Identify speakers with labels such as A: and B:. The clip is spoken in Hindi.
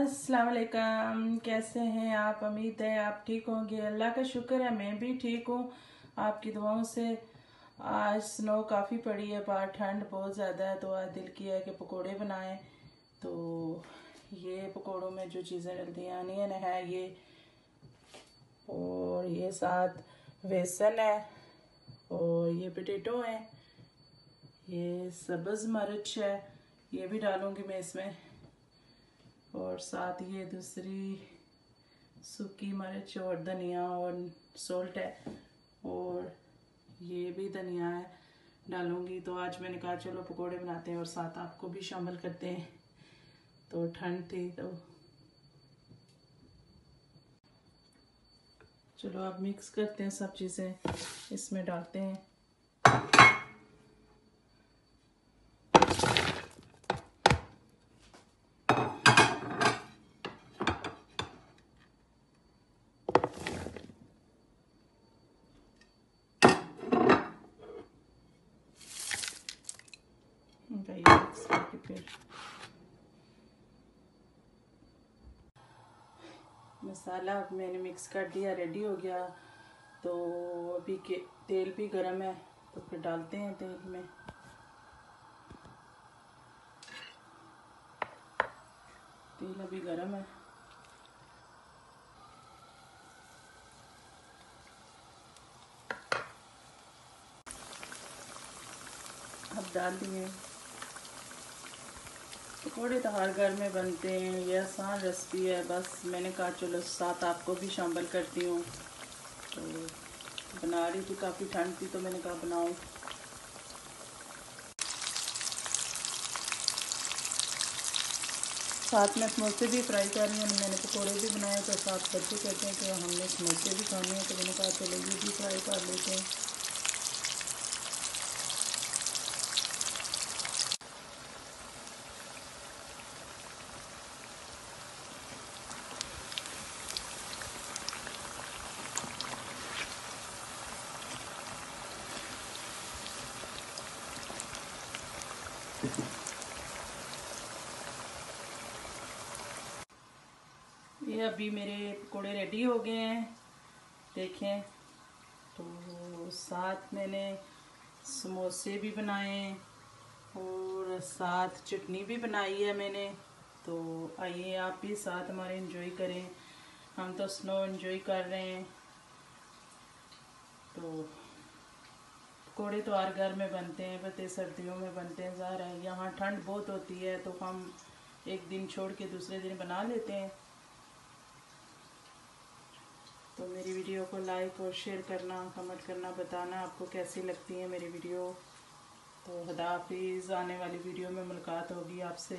A: अस्सलाम वालेकुम, कैसे हैं आप? उम्मीद है आप ठीक होंगे। अल्लाह का शुक्र है मैं भी ठीक हूँ आपकी दुआओं से। आज स्नो काफ़ी पड़ी है, बाहर ठंड बहुत ज़्यादा है, तो आज दिल किया है कि पकोड़े बनाएं। तो ये पकोड़ों में जो चीज़ें डलती हैं, अनियन है ये, और ये साथ बेसन है, और ये पोटैटो है, ये सब्ज़ मिर्च है, ये भी डालूंगी मैं इसमें, और साथ ये दूसरी सूखी मिर्च और धनिया और सॉल्ट है, और ये भी धनिया है डालूंगी। तो आज मैंने कहा चलो पकोड़े बनाते हैं और साथ आपको भी शामिल करते हैं। तो ठंड थी तो चलो अब मिक्स करते हैं, सब चीज़ें इसमें डालते हैं। मिक्स करके फिर मसाला मैंने मिक्स कर दिया, रेडी हो गया। तो अभी के तेल भी गरम है, तो फिर डालते हैं तेल में। तेल अभी गरम है, अब डाल दिए। पकोड़े तो हर घर में बनते हैं, ये आसान रेसिपी है, बस मैंने कहा चलो साथ आपको भी शामिल करती हूँ। तो बना रही थी, काफ़ी ठंड थी तो मैंने कहा बनाऊँ। साथ में समोसे भी फ्राई कर रही हूँ, मैंने पकोड़े भी बनाए, तो साथ बच्चे कहते हैं कि हमने समोसे भी खाने हैं, तो मैंने कहा चलो ये भी फ्राई कर लेते हैं। ये अभी मेरे पकोड़े रेडी हो गए हैं, देखें। तो साथ मैंने समोसे भी बनाए और साथ चटनी भी बनाई है मैंने। तो आइए आप भी साथ हमारे एंजॉय करें, हम तो स्नो एंजॉय कर रहे हैं। तो पकोड़े तो हर घर में बनते हैं, बल्कि सर्दियों में बनते हैं। ज़ाहिर है यहाँ ठंड बहुत होती है, तो हम एक दिन छोड़ के दूसरे दिन बना लेते हैं। तो मेरी वीडियो को लाइक और शेयर करना, कमेंट करना, बताना आपको कैसी लगती है मेरी वीडियो। तो खुदा हाफिज़, आने वाली वीडियो में मुलाकात होगी आपसे।